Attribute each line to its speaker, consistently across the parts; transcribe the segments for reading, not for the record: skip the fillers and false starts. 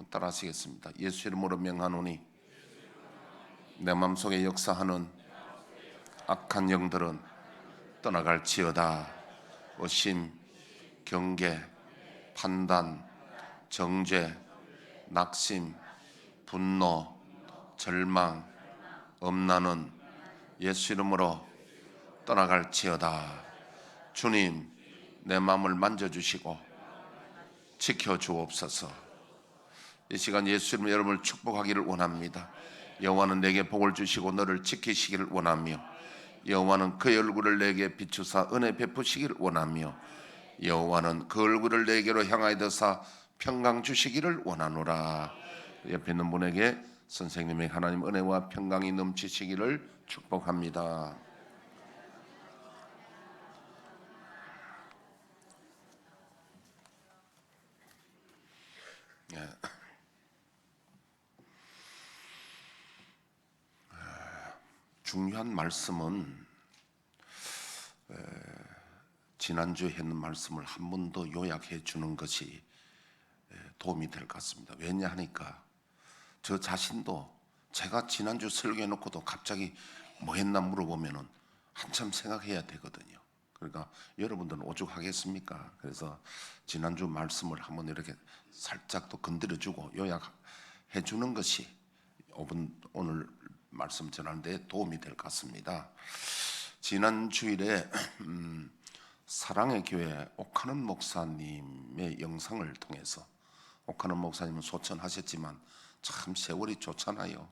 Speaker 1: 따라하시겠습니다. 예수 이름으로 명하노니 내 마음속에 역사하는 악한 영들은 떠나갈지어다. 의심, 경계, 판단, 정죄, 낙심, 분노, 절망, 엄란은 예수 이름으로 떠나갈지어다. 주님, 내 마음을 만져주시고 지켜주옵소서. 이 시간 예수 이름으로 여러분을 축복하기를 원합니다. 여호와는 내게 복을 주시고 너를 지키시기를 원하며, 여호와는 그의 얼굴을 내게 비추사 은혜 베푸시기를 원하며, 여호와는 그 얼굴을 내게로 향하여 드사 평강 주시기를 원하노라. 옆에 있는 분에게 선생님의 하나님 은혜와 평강이 넘치시기를 축복합니다. 중요한 말씀은 지난주에 했는 말씀을 한 번 더 요약해 주는 것이 도움이 될 것 같습니다. 왜냐 하니까 저 자신도 제가 지난주 설교해 놓고도 갑자기 뭐 했나 물어보면은 한참 생각해야 되거든요. 그러니까 여러분들은 오죽하겠습니까? 그래서 지난주 말씀을 한번 이렇게 살짝 또 건드려주고 요약해 주는 것이 오늘 말씀 전하는데 도움이 될 것 같습니다. 지난 주일에 사랑의 교회 옥하는 목사님의 영상을 통해서, 옥하는 목사님은 소천하셨지만 참 세월이 좋잖아요.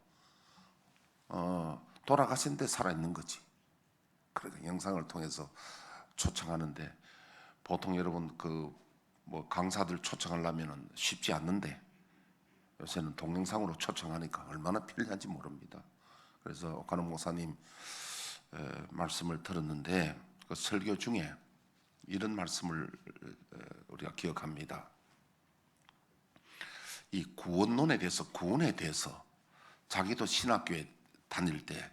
Speaker 1: 돌아가신 데 살아있는 거지. 그러니까 영상을 통해서 초청하는데, 보통 여러분 뭐 강사들 초청하려면 쉽지 않는데 요새는 동영상으로 초청하니까 얼마나 편리한지 모릅니다. 그래서 옥하는 목사님 말씀을 들었는데 그 설교 중에 이런 말씀을 우리가 기억합니다. 이 구원론에 대해서, 구원에 대해서 자기도 신학교에 다닐 때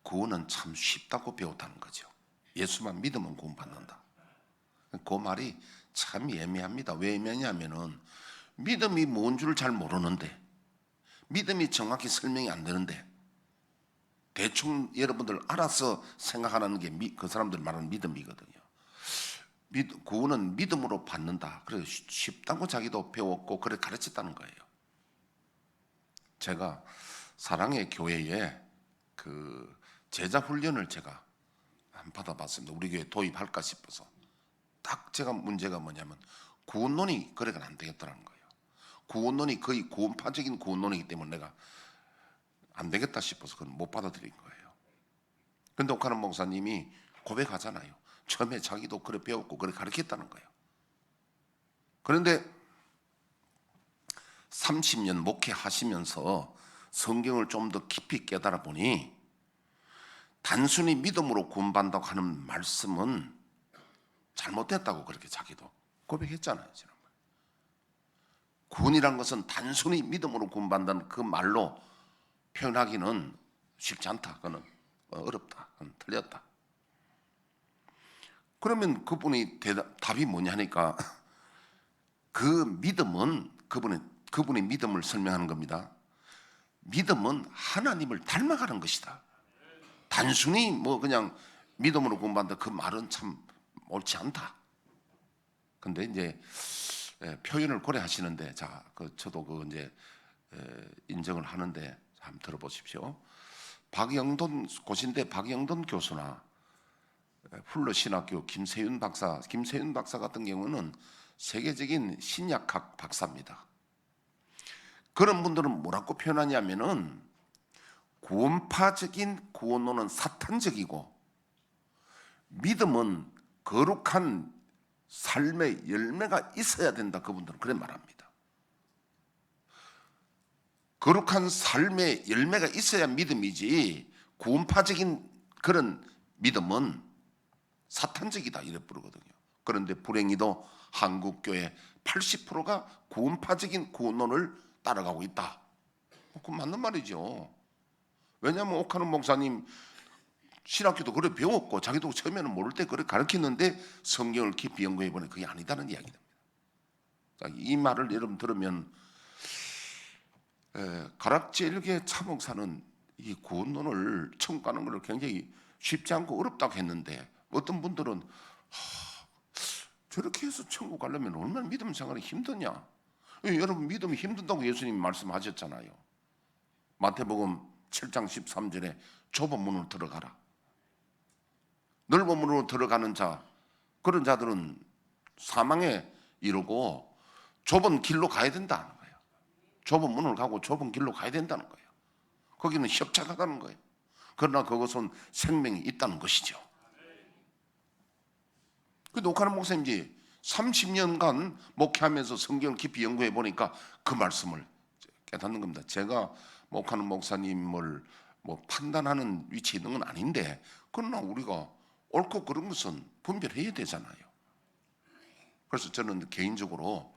Speaker 1: 구원은 참 쉽다고 배웠다는 거죠. 예수만 믿으면 구원받는다. 그 말이 참 애매합니다. 왜 애매하냐면은 믿음이 뭔 줄 잘 모르는데, 믿음이 정확히 설명이 안 되는데 대충 여러분들 알아서 생각하는 게 그 사람들 말하는 믿음이거든요. 구원은 믿음으로 받는다. 그래서 쉽다고 자기도 배웠고 그래 가르쳤다는 거예요. 제가 사랑의 교회에 그 제자 훈련을 제가 안 받아봤습니다. 우리 교회에 도입할까 싶어서. 딱 제가 문제가 뭐냐면 구원론이 그래가 안 되겠다는 거예요. 구원론이 거의 구원파적인 구원론이기 때문에 내가 안 되겠다 싶어서 그건 못 받아들인 거예요. 근데 옥하는 목사님이 고백하잖아요. 처음에 자기도 그래 배웠고 그래 가르쳤다는 거예요. 그런데 30년 목회하시면서 성경을 좀 더 깊이 깨달아 보니 단순히 믿음으로 구원받는다고 하는 말씀은 잘못됐다고 그렇게 자기도 고백했잖아요. 지난번에. 구원이란 것은 단순히 믿음으로 구원받는다는 그 말로 표현하기는 쉽지 않다. 그거는 어렵다. 그건 틀렸다. 그러면 그분이 답이 뭐냐 하니까 그 믿음은 그분의 믿음을 설명하는 겁니다. 믿음은 하나님을 닮아가는 것이다. 단순히 뭐 그냥 믿음으로 구원받는다 그 말은 참 옳지 않다. 근데 이제 표현을 고려하시는데, 자, 저도 이제 인정을 하는데 한번 들어보십시오. 고신대 박영돈 교수나 훌러신학교 김세윤 박사 같은 경우는 세계적인 신약학 박사입니다. 그런 분들은 뭐라고 표현하냐면은 구원파적인 구원론은 사탄적이고 믿음은 거룩한 삶의 열매가 있어야 된다. 그분들은 그렇게 말합니다. 거룩한 삶의 열매가 있어야 믿음이지 구원파적인 그런 믿음은 사탄적이다 이래 부르거든요. 그런데 불행히도 한국교회 80%가 구원파적인 구원론을 따라가고 있다. 그건 맞는 말이죠. 왜냐하면 옥하는 목사님 신학교도 그래 배웠고 자기도 처음에는 모를 때 그래 가르쳤는데 성경을 깊이 연구해 보니 그게 아니다는 이야기입니다. 이 말을 여러분 들으면 가락질계 차목사는 이 구원론을 청구하는 것을 굉장히 쉽지 않고 어렵다고 했는데, 어떤 분들은 저렇게 해서 천국 가려면 얼마나 믿음 생활이 힘드냐. 여러분, 믿음이 힘든다고 예수님이 말씀하셨잖아요. 마태복음 7장 13절에 좁은 문으로 들어가라. 넓은 문으로 들어가는 자, 그런 자들은 사망에 이르고 좁은 길로 가야 된다는 거예요. 좁은 문을 가고 좁은 길로 가야 된다는 거예요. 거기는 협착하다는 거예요. 그러나 그것은 생명이 있다는 것이죠. 그 녹화는 목사님이 30년간 목회하면서 성경을 깊이 연구해 보니까 그 말씀을 깨닫는 겁니다. 제가 목하는 목사님을 판단하는 위치에 있는 건 아닌데, 그러나 우리가 옳고 그른 것은 분별해야 되잖아요. 그래서 저는 개인적으로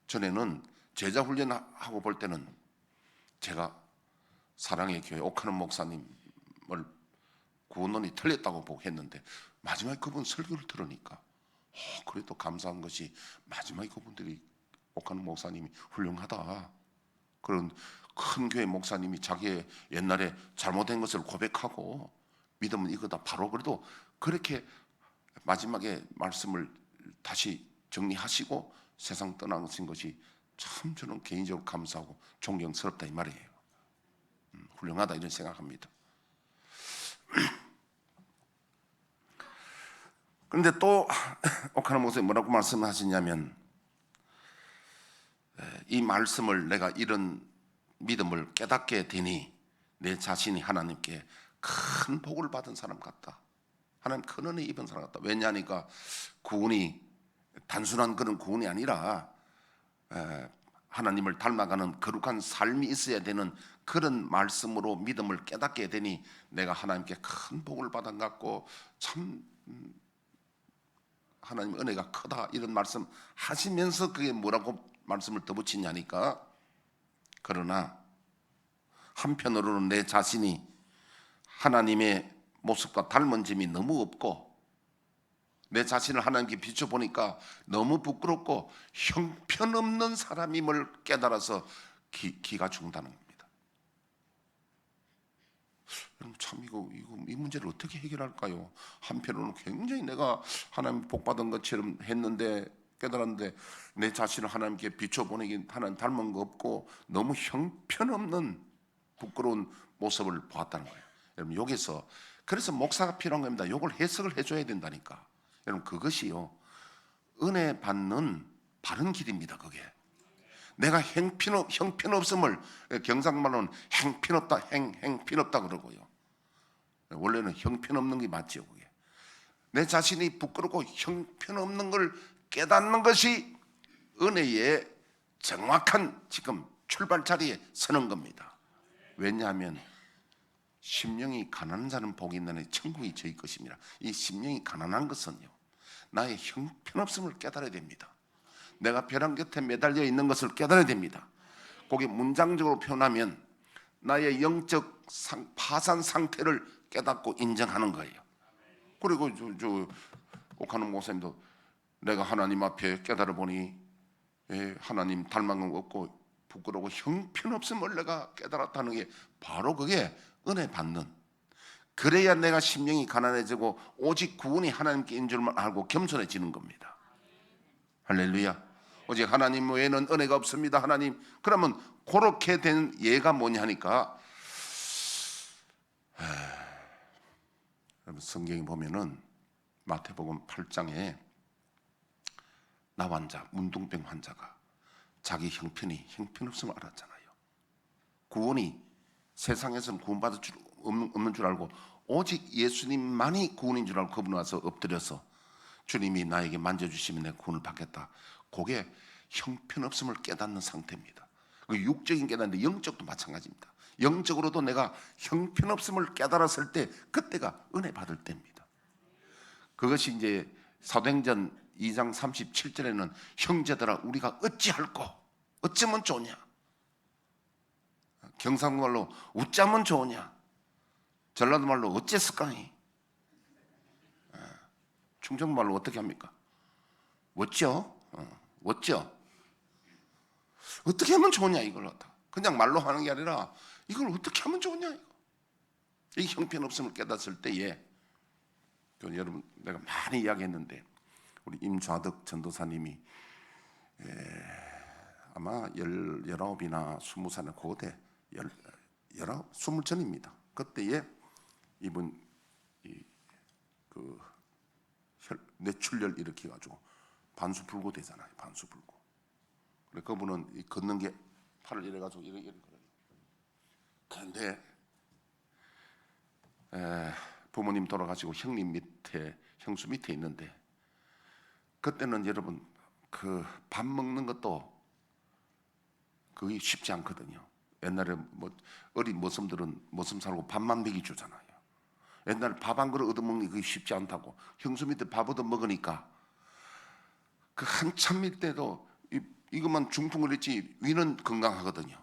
Speaker 1: 전에는 제자 훈련하고 볼 때는 제가 사랑의 교회 옥하는 목사님을 구원론이 틀렸다고 보고 했는데, 마지막에 그분 설교를 들으니까 그래도 감사한 것이 마지막에 그분들이 옥하는 목사님이 훌륭하다, 그런 큰 교회 목사님이 자기의 옛날에 잘못된 것을 고백하고 믿음은 이거다, 바로 그래도 그렇게 마지막에 말씀을 다시 정리하시고 세상 떠나신 것이 참 저는 개인적으로 감사하고 존경스럽다 이 말이에요. 훌륭하다 이런 생각합니다. 그런데 또 옥하는 목사님 뭐라고 말씀하시냐면, 이 말씀을 내가 이런 믿음을 깨닫게 되니 내 자신이 하나님께 큰 복을 받은 사람 같다. 하나님 큰 은혜 입은 사람 같다. 왜냐하니까 구원이 단순한 그런 구원이 아니라 하나님을 닮아가는 거룩한 삶이 있어야 되는 그런 말씀으로 믿음을 깨닫게 되니 내가 하나님께 큰 복을 받은 것 같고 참 하나님 은혜가 크다 이런 말씀 하시면서 그게 뭐라고 말씀을 덧붙이냐니까, 그러나 한편으로는 내 자신이 하나님의 모습과 닮은 점이 너무 없고 내 자신을 하나님께 비춰보니까 너무 부끄럽고 형편없는 사람임을 깨달아서 기가 죽는다는 겁니다. 참 이 문제를 어떻게 해결할까요? 한편으로는 굉장히 내가 하나님 복받은 것처럼 했는데 깨달았는데 내 자신을 하나님께 비춰보니 하나님 닮은 거 없고 너무 형편없는 부끄러운 모습을 보았다는 거예요. 여러분, 여기서 그래서 목사가 필요한 겁니다. 이걸 해석을 해줘야 된다니까. 여러분, 그것이요 은혜 받는 바른 길입니다. 그게 내가 형편없음을 경상말로는 행편없다, 행편없다 그러고요. 원래는 형편없는 게 맞죠. 그게 내 자신이 부끄럽고 형편없는 걸 깨닫는 것이 은혜의 정확한 지금 출발 자리에 서는 겁니다. 왜냐하면 심령이 가난한 자는 복이 있나니 천국이 저희 것입니다. 이 심령이 가난한 것은요 나의 형편없음을 깨달아야 됩니다. 내가 벼랑 곁에 매달려 있는 것을 깨달아야 됩니다. 거기 문장적으로 표현하면 나의 영적 파산 상태를 깨닫고 인정하는 거예요. 그리고 옥하는 목사님도 내가 하나님 앞에 깨달아 보니 하나님 닮은 것 없고 부끄러워 형편없음을 내가 깨달았다는 게 바로 그게 은혜 받는, 그래야 내가 심령이 가난해지고 오직 구원이 하나님께 있는 줄만 알고 겸손해지는 겁니다. 할렐루야. 오직 하나님 외에는 은혜가 없습니다. 하나님, 그러면 그렇게 된 예가 뭐냐 하니까 여러분, 성경에 보면은 마태복음 8장에 나환자, 문둥병 환자가 자기 형편없음을 알았잖아요. 구원이 세상에서는 구원받을 줄 없는 줄 알고 오직 예수님만이 구원인 줄 알고 그분 와서 엎드려서 주님이 나에게 만져주시면 내가 구원을 받겠다. 그게 형편없음을 깨닫는 상태입니다. 그 육적인 깨닫는데 영적도 마찬가지입니다. 영적으로도 내가 형편없음을 깨달았을 때 그때가 은혜 받을 때입니다. 그것이 이제 사도행전 2장 37절에는 형제들아 우리가 어찌할꼬 어쩌면 좋으냐, 경상도말로 어쩌면 좋으냐, 전라도말로 어째을까니, 충청말로 어떻게 합니까? 어쩌? 어떻게 하면 좋으냐 이걸 갖다. 그냥 말로 하는 게 아니라 이걸 어떻게 하면 좋으냐 이거. 이 형편없음을 깨닫을 때에 여러분 내가 많이 이야기했는데 우리 임좌덕 전도사님이 아마 19이나 20살의 고대 20 전입니다. 그때에 이분 그 뇌출혈 일으켜가지고 반수불고 되잖아요. 반수불고. 그래 그분은 걷는 게 팔을 이래가지고 이런 거예요. 그런데 부모님 돌아가시고 형님 밑에 형수 밑에 있는데 그때는 여러분 그 밥 먹는 것도 그게 쉽지 않거든요. 옛날에 뭐 어린 머슴들은 머슴 살고 밥만 먹이 주잖아요. 옛날에 밥 한 그릇 얻어먹는 게 그게 쉽지 않다고. 형수 밑에 밥 얻어 먹으니까 그 한참 밑 때도 이것만 중풍을 했지 위는 건강하거든요.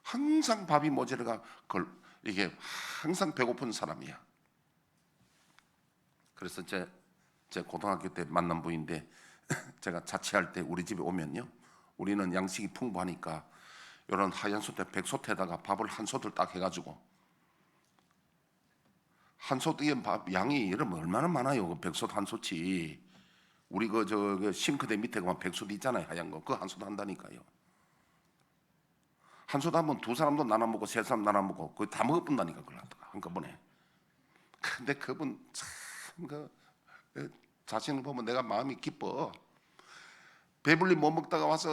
Speaker 1: 항상 밥이 모자라가 이게 항상 배고픈 사람이야. 그래서 제 고등학교 때 만난 분인데 제가 자취할 때 우리 집에 오면요, 우리는 양식이 풍부하니까 이런 하얀 솥에 백솥에다가 밥을 한 솥을 딱 해가지고 한 솥에 밥 양이 여러분 얼마나 많아요. 그 백솥 한 솥이 우리 그 싱크대 밑에 그만 백솥 있잖아요. 하얀 거. 그 한 솥 한다니까요. 한 솥 하면 두 사람도 나눠 먹고 세 사람 나눠 먹고 거의 다 먹어본다니까 그걸 한꺼번에. 근데 그분 참 자신을 보면 내가 마음이 기뻐. 배불리 못 먹다가 와서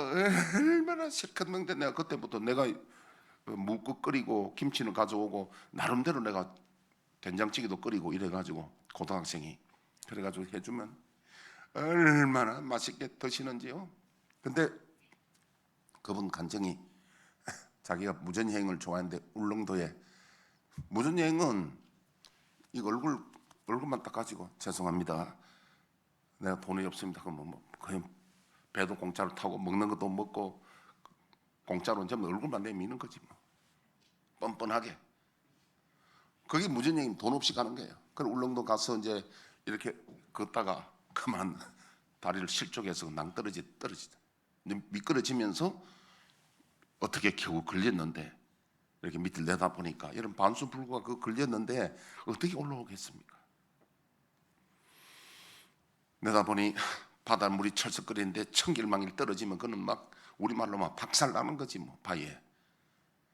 Speaker 1: 얼마나 실컷 먹는데 내가 그때부터 내가 묵국 끓이고 김치는 가져오고 나름대로 내가 된장찌개도 끓이고 이래가지고 고등학생이 그래가지고 해주면 얼마나 맛있게 드시는지요. 근데 그분 간증이 자기가 무전여행을 좋아하는데 울릉도에 무전여행은 이 얼굴만 딱 가지고 죄송합니다. 내가 돈이 없습니다. 그럼 뭐 그냥 배도 공짜로 타고 먹는 것도 먹고 공짜로 이제 얼굴만 내미는 거지 뭐. 뻔뻔하게. 그게 무전여행 돈 없이 가는 거예요. 그럼 울릉도 가서 이제 이렇게 걷다가 그만 다리를 실족해서 떨어지다. 미끄러지면서 어떻게 겨우 걸렸는데 이렇게 밑을 내다보니까 이런 반수불구가 그 걸렸는데 어떻게 올라오겠습니까? 내다보니 바닷물이 철썩거리는데 천길망일 떨어지면 그는 막 우리말로 막 박살나는 거지 뭐. 바위에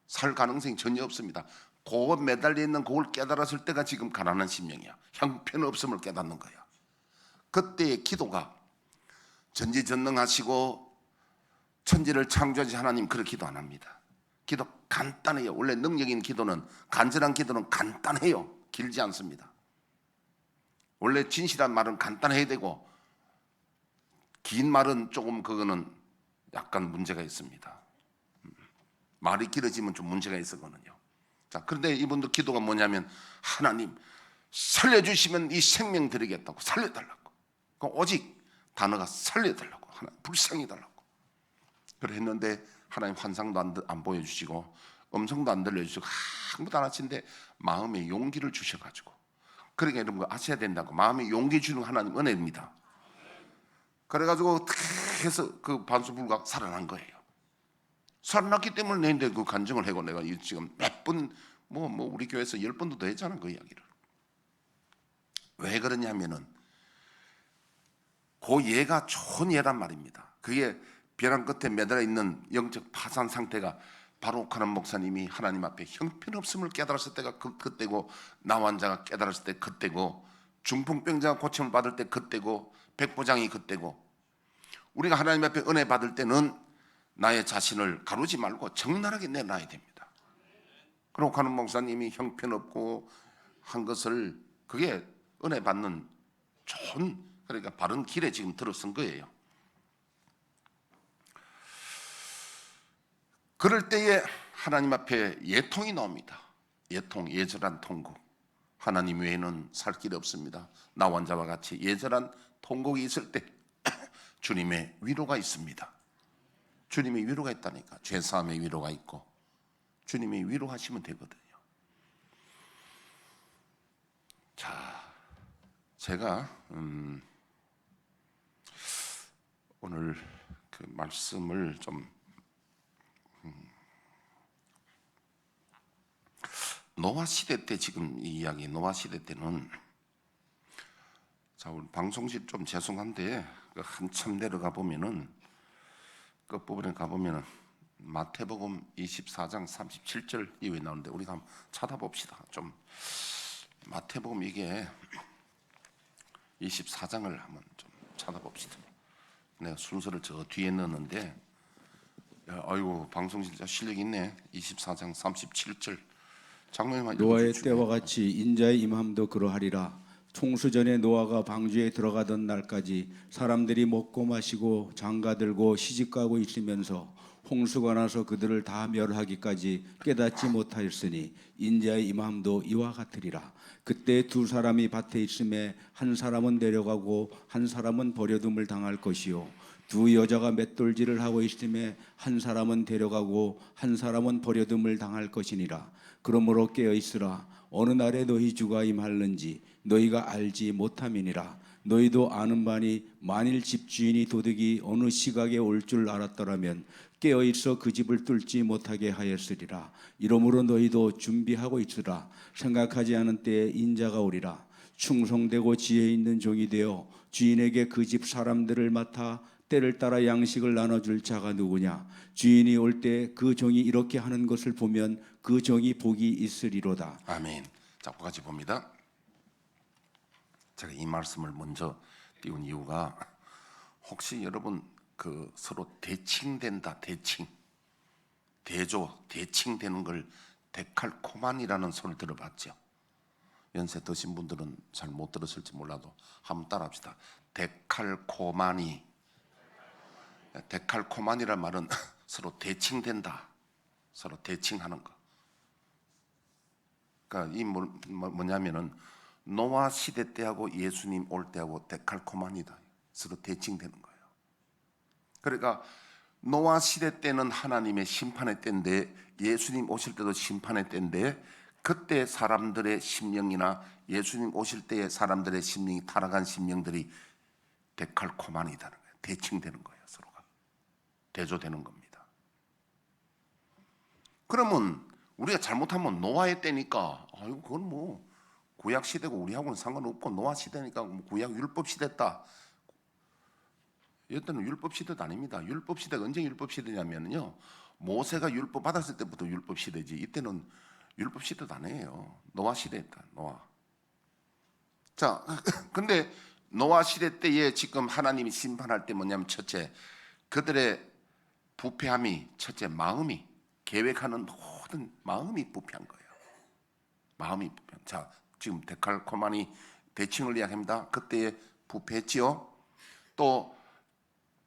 Speaker 1: 살 가능성이 전혀 없습니다. 그 매달려 있는 그걸 깨달았을 때가 지금 가난한 심령이야. 형편없음을 깨닫는 거야. 그때의 기도가 전지전능하시고 천지를 창조하신 하나님 그렇게 기도 안 합니다. 기도 간단해요. 원래 능력 있는 기도는 간절한 기도는 간단해요. 길지 않습니다. 원래 진실한 말은 간단해야 되고 긴 말은 조금 그거는 약간 문제가 있습니다. 말이 길어지면 좀 문제가 있었거든요. 자, 그런데 이분들 기도가 뭐냐면 하나님 살려주시면 이 생명 드리겠다고 살려달라고. 오직 단어가 살려달라고 하나님 불쌍히 달라고. 그래 했는데 하나님 환상도 안 보여주시고 음성도 안 들려주시고 아무것도 안 하시는데 마음에 용기를 주셔가지고 그러니까 이런 거 아셔야 된다고. 마음에 용기 주는 하나님 은혜입니다. 그래가지고 탁 해서 그 반수불가 살아난 거예요. 살아났기 때문에 내인데 그 간증을 하고 내가 지금 몇 번 뭐 우리 교회에서 10번도 더 했잖아 그 이야기를. 왜 그러냐면은 그 예가 좋은 예란 말입니다. 그게 벼랑 끝에 매달려 있는 영적 파산 상태가 바로카는 목사님이 하나님 앞에 형편없음을 깨달았을 때가 그때고 나환자가 깨달았을 때 그때고 중풍병자가 고침을 받을 때 그때고 백부장이 그때고 우리가 하나님 앞에 은혜 받을 때는 나의 자신을 가르지 말고 적나라하게 내놔야 됩니다. 그리고 가는 목사님이 형편없고 한 것을 그게 은혜 받는 좋은 그러니까 바른 길에 지금 들어선 거예요. 그럴 때에 하나님 앞에 예통이 나옵니다. 예통, 예절한 통곡. 하나님 외에는 살 길이 없습니다. 나 환자와 같이 예절한 통곡이 있을 때 주님의 위로가 있습니다. 주님의 위로가 있다니까. 죄사함의 위로가 있고 주님이 위로하시면 되거든요. 자, 제가 오늘 그 말씀을 좀 노아 시대 때 지금 이 이야기 노아 시대 때는 자, 우리 방송실 좀 죄송한데 한참 내려가 보면은 끝부분에 가 보면은 마태복음 24장 37절 이후에 나오는데 우리가 한번 찾아봅시다. 좀 마태복음 이게 24장을 한번 좀 찾아봅시다. 내가 순서를 저 뒤에 넣었는데 아이고 방송실 진짜 실력 있네. 24장 37절 장로님만
Speaker 2: 노아의
Speaker 1: 읽어주시죠.
Speaker 2: 때와 같이 인자의 임함도 그러하리라. 총수전에 노아가 방주에 들어가던 날까지 사람들이 먹고 마시고 장가들고 시집가고 있으면서 홍수가 나서 그들을 다 멸하기까지 깨닫지 못하였으니 인자의 임함도 이와 같으리라. 그때 두 사람이 밭에 있음에 한 사람은 데려가고 한 사람은 버려둠을 당할 것이요 두 여자가 맷돌질을 하고 있음에 한 사람은 데려가고 한 사람은 버려둠을 당할 것이니라. 그러므로 깨어 있으라. 어느 날에 너희 주가 임할는지 너희가 알지 못함이니라. 너희도 아는 바니 만일 집주인이 도둑이 어느 시각에 올 줄 알았더라면 깨어 있어 그 집을 뚫지 못하게 하였으리라. 이러므로 너희도 준비하고 있으라. 생각하지 않은 때에 인자가 오리라. 충성되고 지혜 있는 종이 되어 주인에게 그 집 사람들을 맡아 때를 따라 양식을 나눠줄 자가 누구냐? 주인이 올 때 그 종이 이렇게 하는 것을 보면 그 종이 복이 있으리로다.
Speaker 1: 아멘. 자, 같이 봅니다. 제가 이 말씀을 먼저 띄운 이유가 혹시 여러분 그 서로 대칭된다, 대칭되는 걸 데칼코만이라는 소리를 들어봤죠? 연세 드신 분들은 잘 못 들었을지 몰라도 한번 따라합시다. 데칼코만이란 말은 서로 대칭된다, 서로 대칭하는 거. 그러니까 이 뭐냐면은 노아 시대 때하고 예수님 올 때하고 데칼코만이다, 서로 대칭되는 거예요. 그러니까 노아 시대 때는 하나님의 심판의 때인데 예수님 오실 때도 심판의 때인데 그때 사람들의 심령이나 예수님 오실 때의 사람들의 심령이 타락한 심령들이 데칼코만이다는 거예요. 대칭되는 거예요. 서로가 대조되는 겁니다. 그러면 우리가 잘못하면 노아의 때니까 아이고 그건 뭐 구약 시대고 우리하고는 상관없고 노아 시대니까 뭐 구약 율법 시대다. 이때는 율법 시대도 아닙니다. 율법 시대가 언제 율법 시대냐면요, 모세가 율법 받았을 때부터 율법 시대지. 이때는 율법 시대도 아니에요. 노아 시대였다. 노아. 자, 근데 노아 시대 때에 지금 하나님이 심판할 때 뭐냐면 첫째, 그들의 부패함이 첫째 마음이 계획하는 모든 마음이 부패한 거예요. 마음이 부패. 자, 지금 데칼코만이 대칭을 이야기합니다. 그때에 부패했지요. 또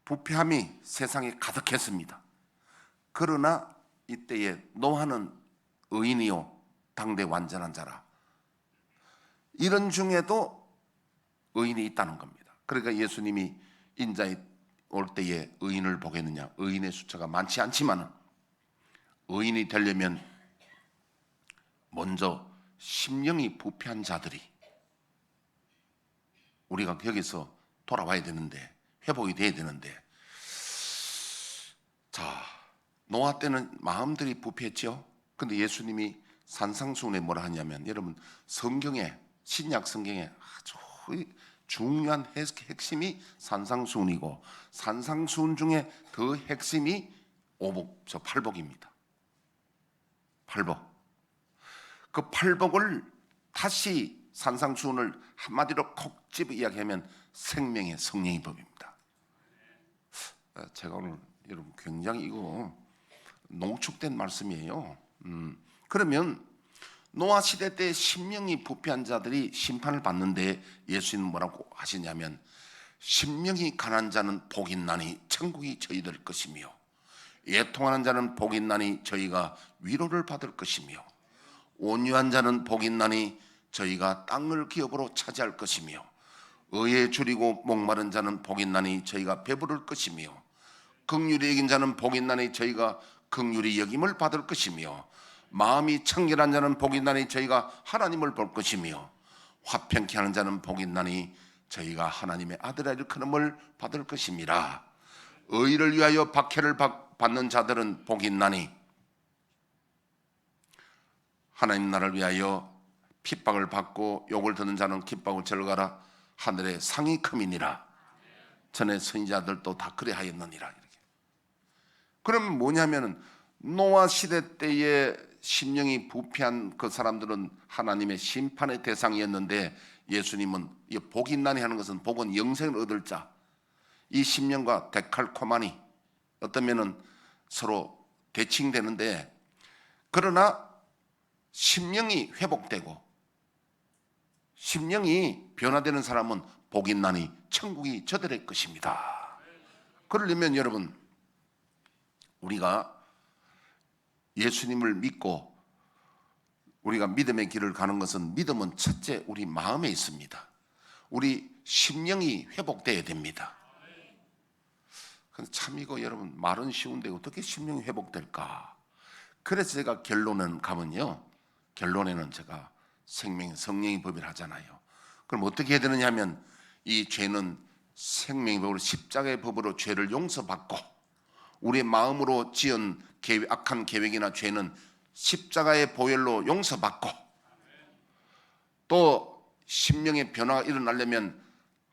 Speaker 1: 부패함이 세상에 가득했습니다. 그러나 이때에 노아는 의인이요 당대 완전한 자라. 이런 중에도 의인이 있다는 겁니다. 그러니까 예수님이 인자에 올 때에 의인을 보겠느냐? 의인의 숫자가 많지 않지만 의인이 되려면 먼저 심령이 부패한 자들이 우리가 여기서 돌아와야 되는데, 회복이 돼야 되는데, 자, 노아 때는 마음들이 부패했죠. 근데 예수님이 산상수훈에 뭐라 하냐면, 여러분 성경에, 신약 성경에 아주 중요한 핵심이 산상수훈이고, 산상수훈 중에 그 핵심이 팔복입니다. 팔복. 그 팔복을 다시 산상수훈을 한마디로 콕 집어 이야기하면 생명의 성령의 법입니다. 제가 오늘 여러분 굉장히 이거 농축된 말씀이에요. 그러면 노아 시대 때 심령이 부패한 자들이 심판을 받는데 예수님은 뭐라고 하시냐면, 심령이 가난한 자는 복이 있나니 천국이 저희들 것이며, 애통하는 자는 복이 있나니 저희가 위로를 받을 것이며, 온유한 자는 복이 있나니 저희가 땅을 기업으로 차지할 것이며, 의에 줄이고 목마른 자는 복이 있나니 저희가 배부를 것이며, 긍휼히 여긴 자는 복이 있나니 저희가 긍휼히 여김을 받을 것이며, 마음이 청결한 자는 복이 있나니 저희가 하나님을 볼 것이며, 화평케 하는 자는 복이 있나니 저희가 하나님의 아들의 일컬음을 받을 것임이라. 의를 위하여 박해를 받는 자들은 복이 있나니, 하나님 나라를 위하여 핍박을 받고 욕을 듣는 자는 기뻐하고 절가라. 하늘의 상이 큼이니라. 전에 선지자들도 다 그래 하였느니라. 이렇게. 그럼 뭐냐면은 노아 시대 때에 심령이 부패한 그 사람들은 하나님의 심판의 대상이었는데, 예수님은 이 복이 있나니 하는 것은 복은 영생을 얻을 자, 이 심령과 데칼코마니 어떤 면은 서로 대칭되는데, 그러나 심령이 회복되고 심령이 변화되는 사람은 복이 있나니 천국이 저들의 것입니다. 그러려면 여러분, 우리가 예수님을 믿고 우리가 믿음의 길을 가는 것은, 믿음은 첫째 우리 마음에 있습니다. 우리 심령이 회복되어야 됩니다. 참 이거 여러분 말은 쉬운데 어떻게 심령이 회복될까? 그래서 제가 결론은 가면요, 결론에는 제가 생명 성령의 법을 하잖아요. 그럼 어떻게 해야 되느냐 하면, 이 죄는 생명의 법으로, 십자가의 법으로 죄를 용서받고, 우리의 마음으로 지은 악한 계획이나 죄는 십자가의 보혈로 용서받고, 또 심령의 변화가 일어나려면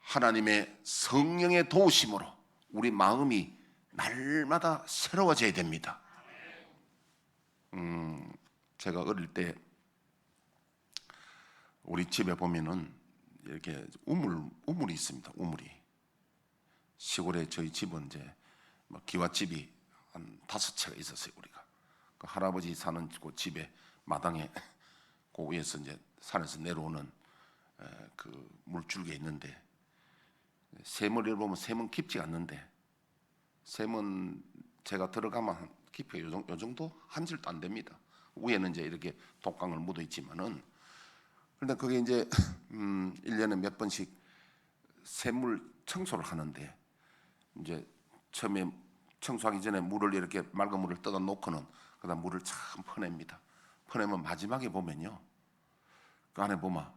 Speaker 1: 하나님의 성령의 도우심으로 우리 마음이 날마다 새로워져야 됩니다. 제가 어릴 때 우리 집에 보면은 이렇게 우물이 있습니다. 우물이. 시골에 저희 집은 이제 기와집이 한 5채가 있었어요. 우리가 그 할아버지 사는 그 집에 마당에 그 위에서 이제 산에서 내려오는 그 물줄기가 있는데, 샘을 보면 샘은 깊지 않는데, 샘은 제가 들어가면 깊이가 요 정도 한 질도 안 됩니다. 위에는 이제 이렇게 독강을 묻어 있지만은, 그런데 그게 이제 1년에 몇 번씩 샘물 청소를 하는데, 이제 처음에 청소하기 전에 물을 이렇게 맑은 물을 떠다 놓고는 그다음 물을 참 퍼냅니다. 퍼내면 마지막에 보면요, 그 안에 보면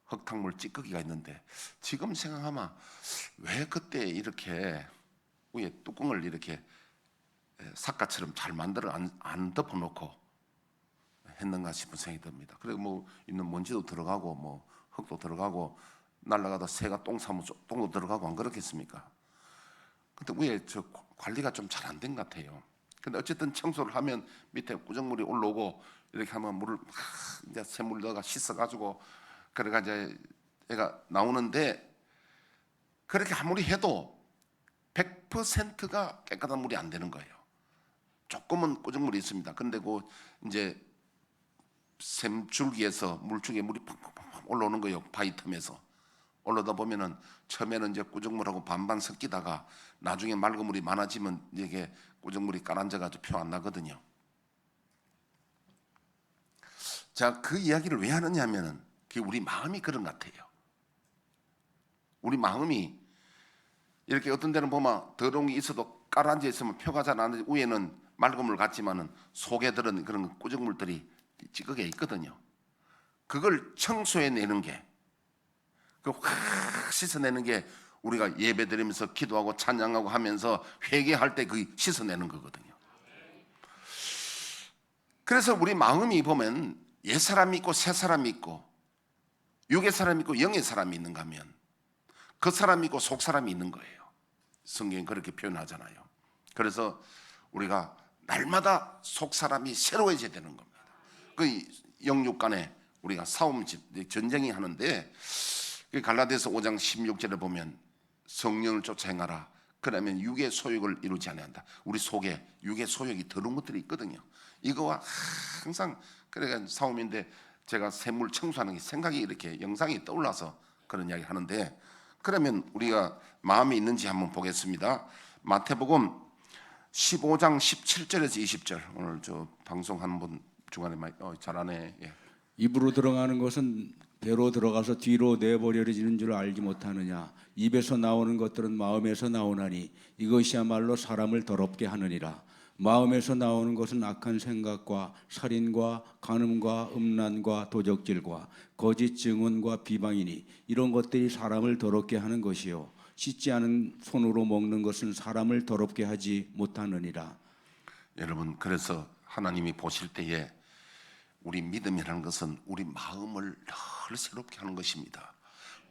Speaker 1: 흙탕물 찌꺼기가 있는데, 지금 생각하면 왜 그때 이렇게 위에 뚜껑을 이렇게 삿갓처럼 잘 만들어 안 덮어놓고 했는가 싶은 생각이 듭니다. 그리고 뭐 있는 먼지도 들어가고 뭐 흙도 들어가고, 날라가다 새가 똥 싸면 똥도 들어가고 안 그렇겠습니까? 근데 위에 저 관리가 좀 잘 안 된 것 같아요. 근데 어쨌든 청소를 하면 밑에 꾸정물이 올라오고, 이렇게 하면 물을 이제 새물 넣어가 씻어가지고 그래가 이제 애가 나오는데, 그렇게 아무리 해도 100%가 깨끗한 물이 안 되는 거예요. 조금은 꾸정물이 있습니다. 근데 그 이제 샘줄기에서 물줄기에 물이 팍팍팍 올라오는 거예요. 바위 틈에서 올라다 보면은 처음에는 이제 꾸정물하고 반반 섞이다가 나중에 맑은 물이 많아지면 이게 꾸정물이 가라앉아가지고 표 안 나거든요. 자, 그 이야기를 왜 하느냐 하면은, 그게 우리 마음이 그런 것 같아요. 우리 마음이 이렇게 어떤 데는 보면 더러운 게 있어도 깔아앉아 있으면 표가 잘 안 나지, 위에는 맑은 물 같지만은 속에 들은 그런 꾸정물들이 찌꺼기가 있거든요. 그걸 청소해내는 게, 확 씻어내는 게 우리가 예배드리면서 기도하고 찬양하고 하면서 회개할 때 그 씻어내는 거거든요. 그래서 우리 마음이 보면 옛 사람이 있고 새 사람이 있고, 육의 사람이 있고 영의 사람이 있는가 하면, 그 사람이 있고 속 사람이 있는 거예요. 성경이 그렇게 표현하잖아요. 그래서 우리가 날마다 속 사람이 새로워져야 되는 겁니다. 그 영육 간에 우리가 싸움, 전쟁이 하는데, 갈라디아서 5장 16절에 보면 성령을 쫓아 행하라. 그러면 육의 소욕을 이루지 않아야 한다. 우리 속에 육의 소욕이 더러운 것들이 있거든요. 이거와 항상 그래가 싸움인데, 제가 샘물 청소하는 게 생각이 이렇게 영상이 떠올라서 그런 이야기 하는데, 그러면 우리가 마음이 있는지 한번 보겠습니다. 마태복음 15장 17절에서 20절. 오늘 저 방송하는 분 중간에 잘하네. 예.
Speaker 2: 입으로 들어가는 것은 배로 들어가서 뒤로 내버려지는 줄 알지 못하느냐. 입에서 나오는 것들은 마음에서 나오나니 이것이야말로 사람을 더럽게 하느니라. 마음에서 나오는 것은 악한 생각과 살인과 간음과 음란과 도적질과 거짓 증언과 비방이니 이런 것들이 사람을 더럽게 하는 것이요, 씻지 않은 손으로 먹는 것은 사람을 더럽게 하지 못하느니라.
Speaker 1: 여러분, 그래서 하나님이 보실 때에 우리 믿음이라는 것은 우리 마음을 늘 새롭게 하는 것입니다.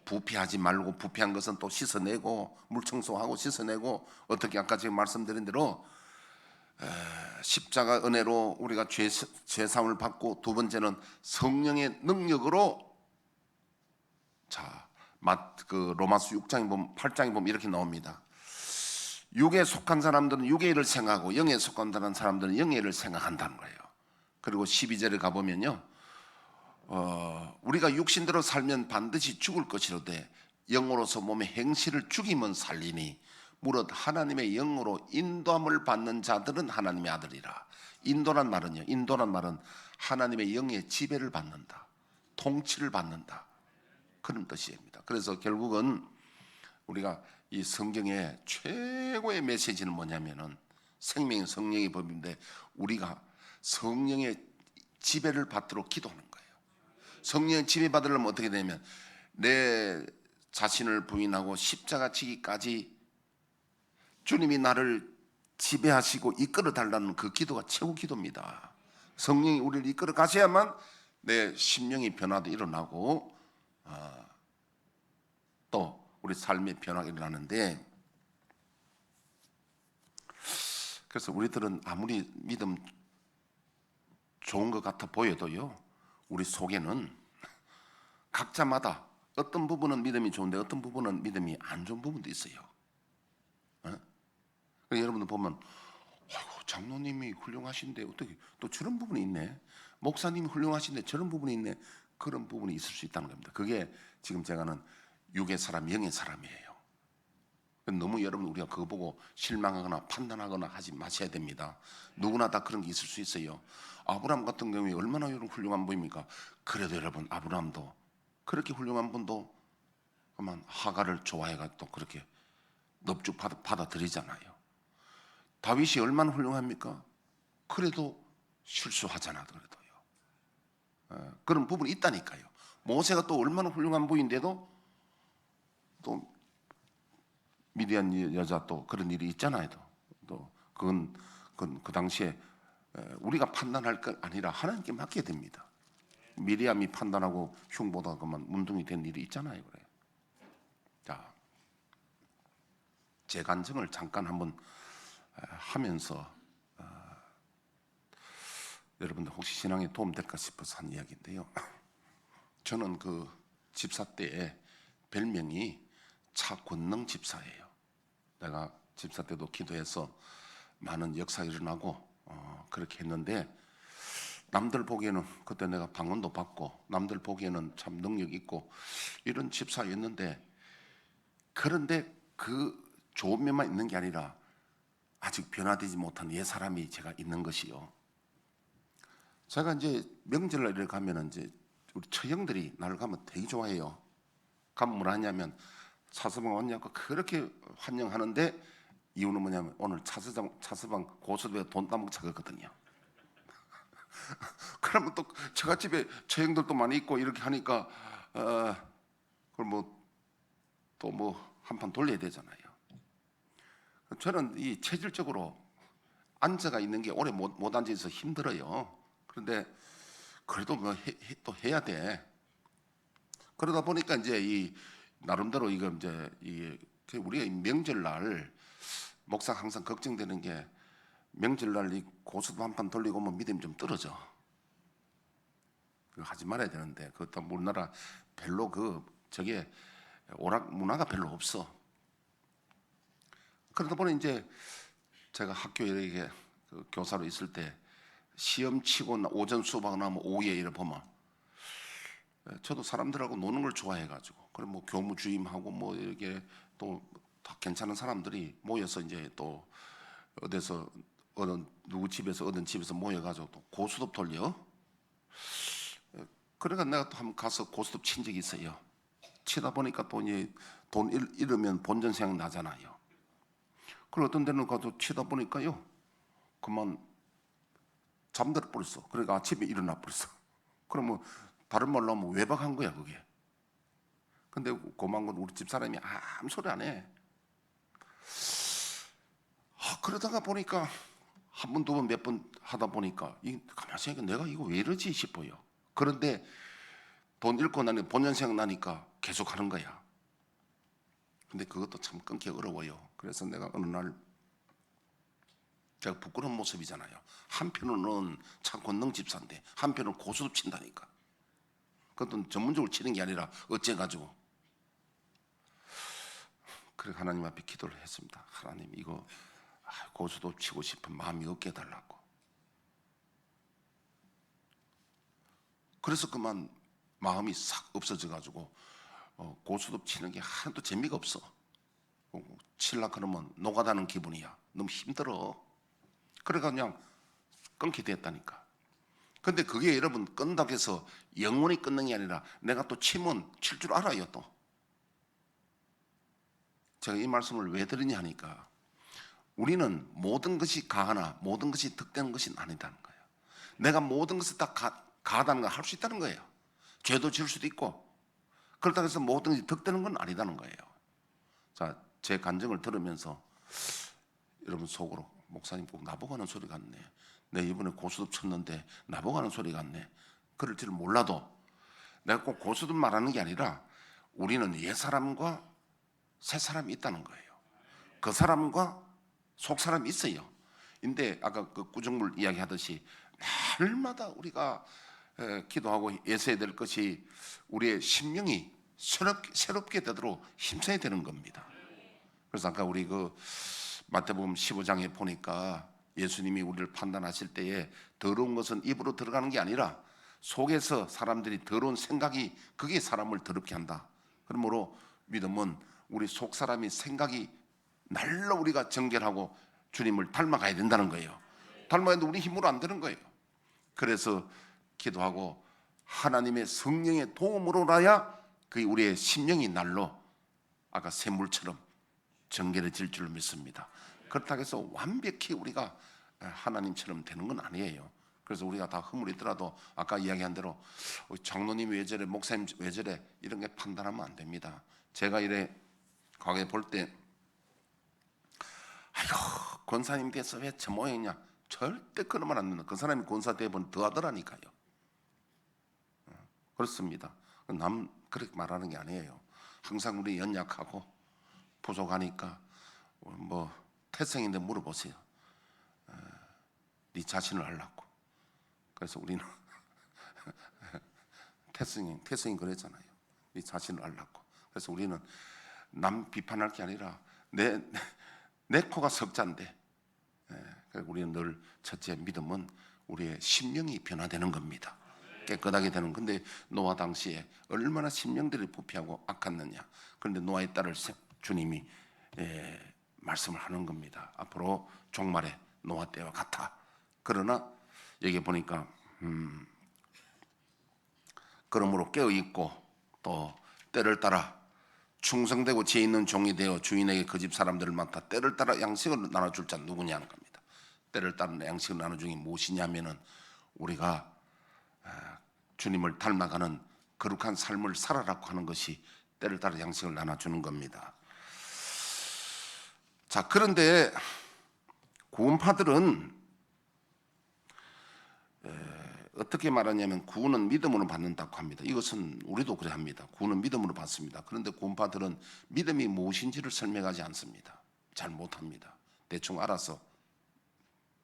Speaker 1: 부패하지 말고, 부패한 것은 또 씻어내고, 물 청소하고 씻어내고, 어떻게 아까 제가 말씀드린 대로 십자가 은혜로 우리가 죄사함을 받고, 두 번째는 성령의 능력으로, 자, 로마서 6장에 보면 8장에 보면 이렇게 나옵니다. 육에 속한 사람들은 육의 일을 생각하고 영에 속한 사람들은 영의 일을 생각한다는 거예요. 그리고 12절에 가보면요, 우리가 육신대로 살면 반드시 죽을 것이로되 영으로서 몸의 행실을 죽이면 살리니 무릇 하나님의 영으로 인도함을 받는 자들은 하나님의 아들이라. 인도란 말은 하나님의 영의 지배를 받는다, 통치를 받는다, 그런 뜻입니다. 그래서 결국은 우리가 이 성경의 최고의 메시지는 뭐냐면은 생명의 성령의 법인데, 우리가 성령의 지배를 받도록 기도하는 거예요. 성령의 지배 받으려면 어떻게 되냐면, 내 자신을 부인하고 십자가 지기까지 주님이 나를 지배하시고 이끌어 달라는 그 기도가 최고 기도입니다. 성령이 우리를 이끌어 가셔야만 내 심령의 변화도 일어나고 또 우리 삶의 변화가 일어나는데, 그래서 우리들은 아무리 믿음 좋은 것 같아 보여도요, 우리 속에는 각자마다 어떤 부분은 믿음이 좋은데 어떤 부분은 믿음이 안 좋은 부분도 있어요. 여러분들 보면, 아이고, 장로님이 훌륭하신데 어떻게 또 저런 부분이 있네, 목사님이 훌륭하신데 저런 부분이 있네, 그런 부분이 있을 수 있다는 겁니다. 그게 지금 제가는 육의 사람, 영의 사람이에요. 너무 여러분 우리가 그거 보고 실망하거나 판단하거나 하지 마셔야 됩니다. 누구나 다 그런 게 있을 수 있어요. 아브라함 같은 경우에 얼마나 여러분 훌륭한 분입니까? 그래도 여러분 아브라함도 그렇게 훌륭한 분도 그만 하갈을 좋아해가 또 그렇게 넙죽 받아들이잖아요. 다윗이 얼마나 훌륭합니까? 그래도 실수하잖아. 그래도요. 그런 부분이 있다니까요. 모세가 또 얼마나 훌륭한 분인데도 또 미디안 여자 또 그런 일이 있잖아요. 또 그건 그 당시에 우리가 판단할 것 아니라 하나님께 맡게 됩니다. 미리암이 판단하고 흉보다 그만 문둥이 된 일이 있잖아요. 그래요. 자, 제 간증을 잠깐 한번 하면서 여러분들 혹시 신앙에 도움 될까 싶어서 한 이야기인데요. 저는 그 집사 때에 별명이 차권능 집사예요. 내가 집사 때도 기도해서 많은 역사가 일어나고 그렇게 했는데, 남들 보기에는 그때 내가 방언도 받고 남들 보기에는 참 능력 있고 이런 집사였는데, 그런데 그 좋은 면만 있는 게 아니라 아직 변화되지 못한 옛 사람이 제가 있는 것이요. 제가 이제 명절날에 가면은 이제 우리 처형들이 나를 가면 되게 좋아해요. 가면 뭘 하냐면, 차서방 왔냐고 그렇게 환영하는데, 이유는 뭐냐면 오늘 차서방 고수들에 돈 따먹고 차거든요. 그러면 또 처갓집에 처형들도 많이 있고 이렇게 하니까 그걸 또 한판 돌려야 되잖아요. 저는 이 체질적으로 앉아가 있는 게 오래 못 앉아 있어서 힘들어요. 그런데 그래도 또 해야 돼. 그러다 보니까 이제 이 나름대로 이거 이제 우리가 명절날 목사가 항상 걱정되는 게, 명절날 이 고수도 한판 돌리고 오면 믿음이 좀 떨어져. 그거 하지 말아야 되는데, 그것도 우리나라 별로 저게 오락 문화가 별로 없어. 그러다 보니 이제 제가 학교에 이렇게 교사로 있을 때 시험 치고 오전 수업하고 나면 오후에 일을 보면, 저도 사람들하고 노는 걸 좋아해가지고, 그래 교무 주임하고 이렇게 또 다 괜찮은 사람들이 모여서 이제 또 어디서 누구 집에서 어떤 집에서 모여가지고 또 고스톱 돌려. 그러니까 내가 또 한번 가서 고스톱 친 적이 있어요. 치다 보니까 또 이제 돈 잃으면 본전 생각 나잖아요. 그리고 어떤 데는 가서 치다 보니까요, 그만 잠들어 버렸어. 그러니까 아침에 일어나 버렸어. 그러면 다른 말로 하면 외박한 거야 그게. 근데 고만 건 우리 집 사람이 아무 소리 안 해. 그러다가 보니까 한 번, 두 번, 몇 번 하다 보니까 가만히 생각해 내가 이거 왜 이러지 싶어요. 그런데 돈 잃고 나니 본전 생각나니까 계속 하는 거야. 근데 그것도 참 끊기 어려워요. 그래서 내가 어느 날 제가 부끄러운 모습이잖아요. 한편으로는 참 권능 집사인데 한편으로는 고수도 친다니까. 그것도 전문적으로 치는 게 아니라 어째가지고 그래 하나님 앞에 기도를 했습니다. 하나님 이거 고수도 치고 싶은 마음이 없게 해달라고. 그래서 그만 마음이 싹 없어져가지고 고수도 치는 게 하나도 재미가 없어. 칠라 그러면 노가다는 기분이야. 너무 힘들어. 그래가 그냥 끊게 됐다니까. 근데 그게 여러분 끈다고 해서 영원히 끊는 게 아니라 내가 또 치면 칠 줄 알아요. 또 제가 이 말씀을 왜 드리냐 하니까 우리는 모든 것이 가하나 모든 것이 득되는 것이 아니다는 거예요. 내가 모든 것을 다 가하다는 걸 할 수 있다는 거예요. 죄도 지을 수도 있고 그렇다고 해서 모든 것이 득되는 건 아니다는 거예요. 자, 제 간증을 들으면서 여러분 속으로 목사님 꼭 나보고 하는 소리 같네. 내 이번에 고수듭 쳤는데 나보고 하는 소리 같네. 그럴 줄 몰라도 내가 꼭 고수듭 말하는 게 아니라 우리는 옛사람과 새사람이 있다는 거예요. 그 사람과 속사람이 있어요. 근데 아까 그 구정물 이야기하듯이 날마다 우리가 기도하고 애써야 될 것이 우리의 심령이 새롭게 되도록 힘써야 되는 겁니다. 그래서 아까 우리 그 마태복음 15장에 보니까 예수님이 우리를 판단하실 때에 더러운 것은 입으로 들어가는 게 아니라 속에서 사람들이 더러운 생각이 그게 사람을 더럽게 한다. 그러므로 믿음은 우리 속 사람이 생각이 날로 우리가 정결하고 주님을 닮아가야 된다는 거예요. 닮아야 되는데 우리 힘으로 안 되는 거예요. 그래서 기도하고 하나님의 성령의 도움으로라야 그 우리의 심령이 날로 아까 샘물처럼 정결해질 줄 믿습니다. 그렇다고 해서 완벽히 우리가 하나님처럼 되는 건 아니에요. 그래서 우리가 다 허물이더라도 아까 이야기한 대로 장로님이 왜 저래 목사님 왜 저래 이런 게 판단하면 안 됩니다. 제가 이래 과거에 볼 때 아이고 권사님 돼서 왜 저 모양이냐 절대 그런 말 안 된다. 그 사람이 권사 되면 더 하더라니까요. 그렇습니다. 남 그렇게 말하는 게 아니에요. 항상 우리 연약하고 부족하니까 뭐 태생인데 물어보세요. 네 자신을 알라고. 그래서 우리는 태생이 그랬잖아요. 네 자신을 알라고. 그래서 우리는 남 비판할 게 아니라 내 코가 석자인데 우리는 늘 첫째 믿음은 우리의 심령이 변화되는 겁니다. 깨끗하게 되는 건데 노아 당시에 얼마나 심령들이 부패하고 악했느냐. 그런데 노아의 딸을 주님이 말씀을 하는 겁니다. 앞으로 종말에 노아 때와 같아. 그러나 여기 보니까 그러므로 깨어있고 또 때를 따라 충성되고 지혜 있는 종이 되어 주인에게 그 집 사람들을 맡아 때를 따라 양식을 나눠줄 자 누구냐는 겁니다. 때를 따라 양식을 나눠주기 무엇이냐면은 우리가 주님을 닮아가는 거룩한 삶을 살아라고 하는 것이 때를 따라 양식을 나눠주는 겁니다. 자, 그런데 구원파들은 어떻게 말하냐면 구원은 믿음으로 받는다고 합니다. 이것은 우리도 그래 합니다. 구원은 믿음으로 받습니다. 그런데 구원파들은 믿음이 무엇인지를 설명하지 않습니다. 잘 못합니다. 대충 알아서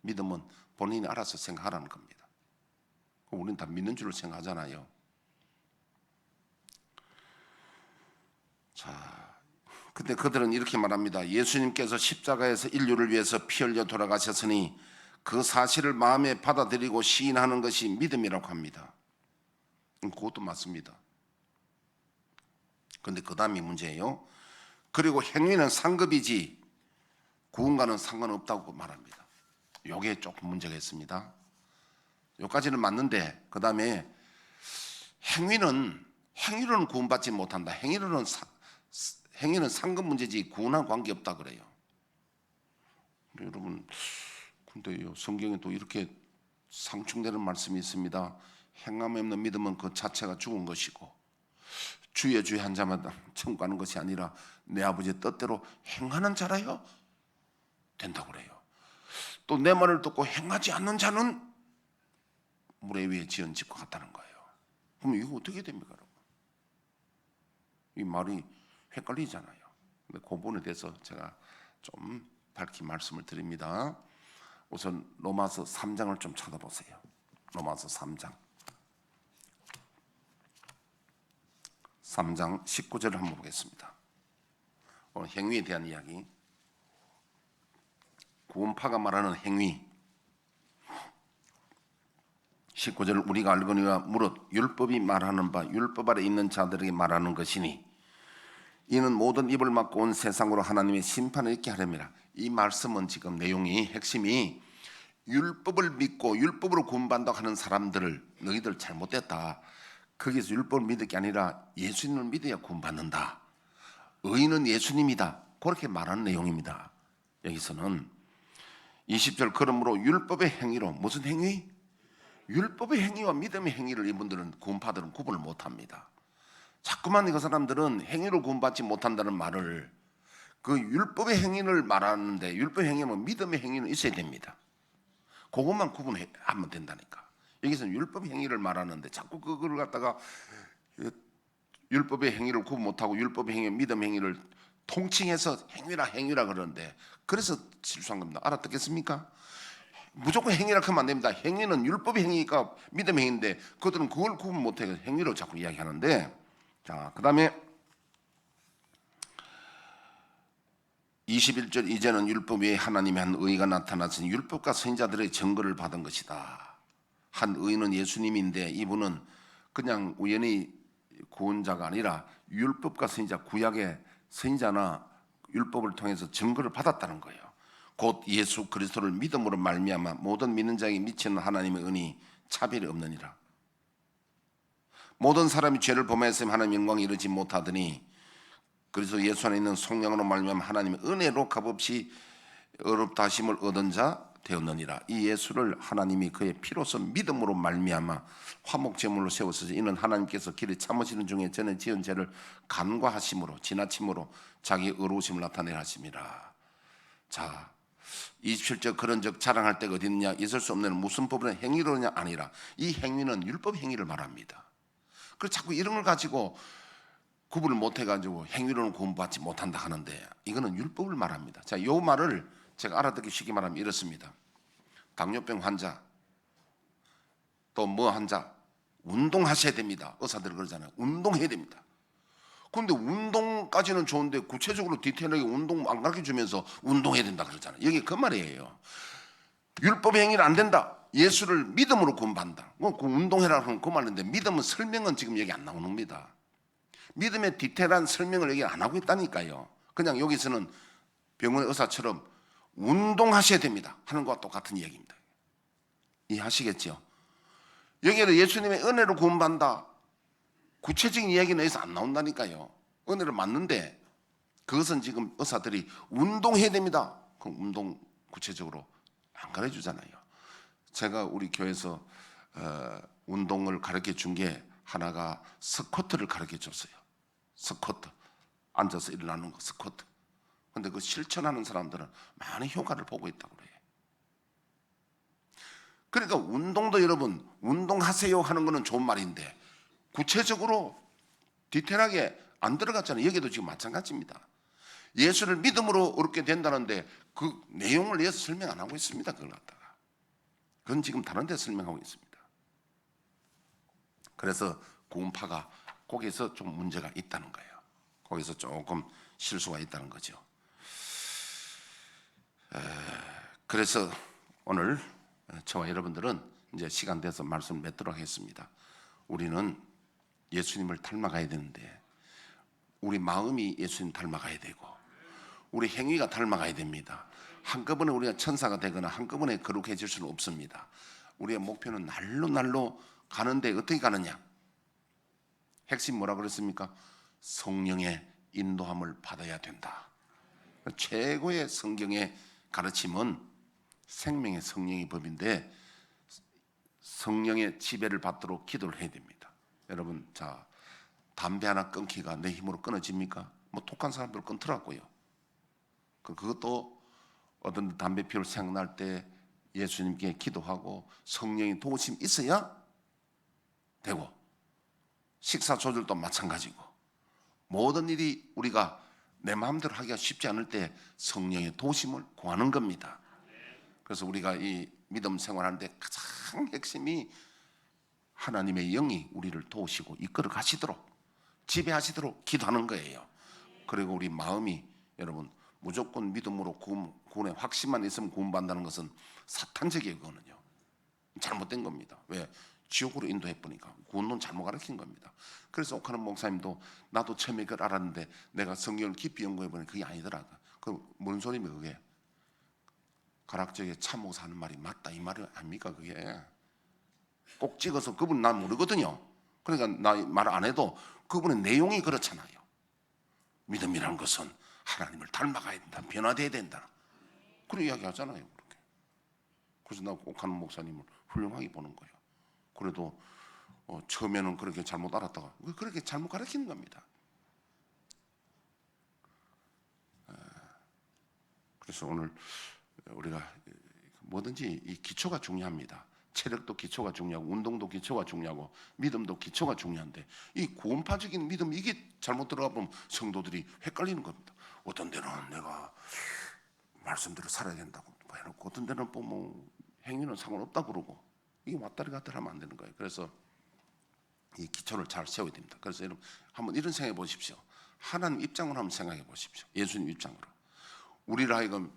Speaker 1: 믿음은 본인이 알아서 생각하라는 겁니다. 우리는 다 믿는 줄로 생각하잖아요. 자, 근데 그들은 이렇게 말합니다. 예수님께서 십자가에서 인류를 위해서 피 흘려 돌아가셨으니 그 사실을 마음에 받아들이고 시인하는 것이 믿음이라고 합니다. 그것도 맞습니다. 그런데 그 다음이 문제예요. 그리고 행위는 상급이지 구원과는 상관없다고 말합니다. 이게 조금 문제가 있습니다. 여기까지는 맞는데 그 다음에 행위로는 구원받지 못한다. 행위는 상급 문제지 구원과 관계없다 그래요. 여러분 근데 성경에 또 이렇게 상충되는 말씀이 있습니다. 행함이 없는 믿음은 그 자체가 죽은 것이고 주의 한 자마다 천국하는 것이 아니라 내 아버지의 뜻대로 행하는 자라요 된다고 그래요. 또 내 말을 듣고 행하지 않는 자는 모래 위에 지은 집과 같다는 거예요. 그럼 이거 어떻게 됩니까, 여러분? 이 말이 헷갈리잖아요. 근데 그 부분에 대해서 제가 좀 밝히 말씀을 드립니다. 우선 로마서 3장을 좀 찾아보세요. 로마서 3장 19절을 한번 보겠습니다. 오늘 행위에 대한 이야기, 구원파가 말하는 행위. 19절 우리가 알거니와 무릇 율법이 말하는 바 율법 아래 있는 자들에게 말하는 것이니 이는 모든 입을 막고 온 세상으로 하나님의 심판을 있게 하렵니다. 이 말씀은 지금 내용이 핵심이 율법을 믿고 율법으로 구원받는다고 하는 사람들을 너희들 잘못됐다. 거기서 율법을 믿을 게 아니라 예수님을 믿어야 구원받는다. 의인은 예수님이다. 그렇게 말하는 내용입니다. 여기서는 20절 그러므로 율법의 행위로 무슨 행위? 율법의 행위와 믿음의 행위를 이분들은 구원파들은 구분을 못합니다. 자꾸만 그 사람들은 행위로 구원받지 못한다는 말을 그 율법의 행위를 말하는데 율법의 행위는 믿음의 행위는 있어야 됩니다. 그것만 구분하면 된다니까. 여기서는 율법의 행위를 말하는데 자꾸 그걸 갖다가 율법의 행위를 구분 못하고 율법의 행위, 믿음의 행위를 통칭해서 행위라 그러는데 그래서 실수한 겁니다. 알아듣겠습니까? 무조건 행위라 하면 안 됩니다. 행위는 율법의 행위가 믿음의 행위인데 그들은 그걸 구분 못해서 행위로 자꾸 이야기하는데, 자, 그 다음에 21절 이제는 율법 외에 하나님의 한 의가 나타났으니 율법과 선지자들의 증거를 받은 것이다. 한 의는 예수님인데 이분은 그냥 우연히 구원자가 아니라 율법과 선지자, 구약의 선지자나 율법을 통해서 증거를 받았다는 거예요. 곧 예수 그리스도를 믿음으로 말미암아 모든 믿는 자에게 미치는 하나님의 은이 차별이 없느니라. 모든 사람이 죄를 범하였으면 하나님 영광에 이르지 못하더니 그래서 예수 안에 있는 성령으로 말미암아 하나님의 은혜로 값없이 어렵다 하심을 얻은 자 되었느니라. 이 예수를 하나님이 그의 피로서 믿음으로 말미암아 화목 제물로 세웠으니 이는 하나님께서 길에 참으시는 중에 전에 지은 죄를 간과하심으로 지나침으로 자기 의로우심을 나타내라 하심이라. 자, 27절 그런즉 자랑할 때가 어디 있느냐? 있을 수 없는 무슨 법으로 행위로냐? 아니라 이 행위는 율법 행위를 말합니다. 그래서 자꾸 이런 걸 가지고 구분을 못해가지고 행위로는 구원받지 못한다 하는데 이거는 율법을 말합니다. 자, 이 말을 제가 알아듣기 쉽게 말하면 이렇습니다. 당뇨병 환자, 또 뭐 환자, 운동하셔야 됩니다. 의사들 그러잖아요. 운동해야 됩니다. 그런데 운동까지는 좋은데 구체적으로 디테일하게 운동 안 가르쳐주면서 운동해야 된다 그러잖아요. 이게 그 말이에요. 율법의 행위는 안 된다. 예수를 믿음으로 구원받는다. 그 운동해라 하는 그 말인데 믿음은 설명은 지금 여기 안 나오는 겁니다. 믿음의 디테일한 설명을 여기 안 하고 있다니까요. 그냥 여기서는 병원의 의사처럼 운동하셔야 됩니다 하는 것과 똑같은 이야기입니다. 이해하시겠죠? 여기는 예수님의 은혜로 구원받는다. 구체적인 이야기는 여기서 안 나온다니까요. 은혜를 맞는데 그것은 지금 의사들이 운동해야 됩니다. 그럼 운동 구체적으로 안 가르쳐주잖아요. 제가 우리 교회에서 운동을 가르쳐 준 게 하나가 스쿼트를 가르쳐 줬어요. 스쿼트, 앉아서 일어나는 거 스쿼트. 근데 그 실천하는 사람들은 많은 효과를 보고 있다고 그래요. 그러니까 운동도 여러분 운동하세요 하는 거는 좋은 말인데 구체적으로 디테일하게 안 들어갔잖아요. 여기도 지금 마찬가지입니다. 예수를 믿음으로 얻게 된다는데 그 내용을 위해서 설명 안 하고 있습니다. 그걸 갖다가 그건 지금 다른 데 설명하고 있습니다. 그래서 구원파가 거기서 좀 문제가 있다는 거예요. 거기서 조금 실수가 있다는 거죠. 그래서 오늘 저와 여러분들은 이제 시간 돼서 말씀을 맺도록 하겠습니다. 우리는 예수님을 닮아가야 되는데 우리 마음이 예수님 닮아가야 되고 우리 행위가 닮아가야 됩니다. 한꺼번에 우리가 천사가 되거나 한꺼번에 거룩해질 수는 없습니다. 우리의 목표는 날로 가는데 어떻게 가느냐? 핵심 뭐라 그랬습니까? 성령의 인도함을 받아야 된다. 최고의 성경의 가르침은 생명의 성령의 법인데 성령의 지배를 받도록 기도를 해야 됩니다. 여러분, 자, 담배 하나 끊기가 내 힘으로 끊어집니까? 뭐 독한 사람들 끊더라고요. 그것도 어떤 담배 피울 생각날 때 예수님께 기도하고 성령의 도우심 있어야 되고, 식사 조절도 마찬가지고, 모든 일이 우리가 내 마음대로 하기가 쉽지 않을 때 성령의 도우심을 구하는 겁니다. 그래서 우리가 이 믿음 생활하는데 가장 핵심이 하나님의 영이 우리를 도우시고 이끌어 가시도록, 지배하시도록 기도하는 거예요. 그리고 우리 마음이, 여러분, 무조건 믿음으로 구원의 확신만 있으면 구원받는다는 것은 사탄적이거든요. 잘못된 겁니다. 왜? 지옥으로 인도해 보니까 구원론 잘못 가르친 겁니다. 그래서 옥하는 목사님도 나도 처음에 그걸 알았는데 내가 성경을 깊이 연구해 보니까 그게 아니더라. 그 뭔 소리입니까 그게? 가락적에 참목사 하는 말이 맞다 이 말이 아닙니까 그게? 꼭 찍어서 그분 난 모르거든요. 그러니까 나 말 안 해도 그분의 내용이 그렇잖아요. 믿음이라는 것은 하나님을 닮아가야 된다, 변화돼야 된다, 그런 이야기 하잖아요. 그렇게. 그래서 나 옥하는 목사님을 훌륭하게 보는 거예요. 그래도 처음에는 그렇게 잘못 알았다가 그렇게 잘못 가르치는 겁니다. 그래서 오늘 우리가 뭐든지 이 기초가 중요합니다. 체력도 기초가 중요하고, 운동도 기초가 중요하고, 믿음도 기초가 중요한데 이 구원파적인 믿음, 이게 잘못 들어가 보면 성도들이 헷갈리는 겁니다. 어떤 데는 내가 말씀대로 살아야 된다고 해놓고, 어떤 데는 뭐 행위는 상관없다고 그러고, 이게 왔다리 갔다리 하면 안 되는 거예요. 그래서 이 기초를 잘 세워야 됩니다. 그래서 여러분 한번 이런 생각해 보십시오. 하나님 입장으로 한번 생각해 보십시오. 예수님 입장으로. 우리를 하여금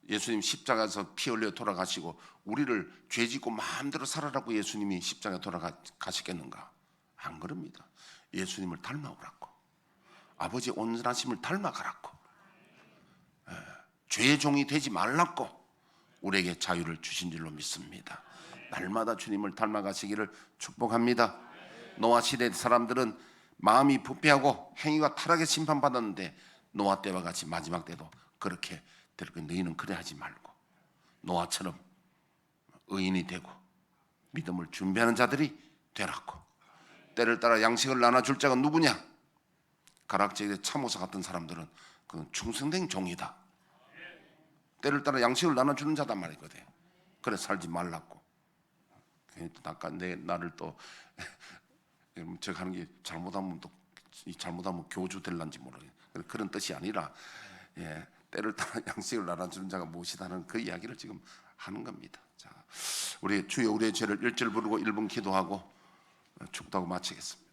Speaker 1: 예수님 십자가에서 피 흘려 돌아가시고 우리를 죄짓고 마음대로 살아라고 예수님이 십자가에 돌아가시겠는가? 안 그럽니다. 예수님을 닮아오라고, 아버지의 온전하심을 닮아가라고, 죄의 종이 되지 말라고 우리에게 자유를 주신 줄로 믿습니다. 날마다 주님을 닮아가시기를 축복합니다. 노아 시대 사람들은 마음이 부패하고 행위가 타락의 심판받았는데 노아 때와 같이 마지막 때도 그렇게 될 거예요. 너희는 그래 하지 말고 노아처럼 의인이 되고 믿음을 준비하는 자들이 되라고. 때를 따라 양식을 나눠줄 자가 누구냐? 가락지에 참호사 같은 사람들은 그건 충성된 종이다. 때를 따라 양식을 나눠주는 자단 말이거든. 그래 살지 말라고. 아까 나를 또 제가 하는 게 잘못하면 교주 될란지 모르겠어요. 그런 뜻이 아니라, 때를 따라 양식을 나눠주는 자가 무엇이다는 그 이야기를 지금 하는 겁니다. 자, 우리 주여 우리의 죄를 1절 부르고 1분 기도하고 축도하고 마치겠습니다.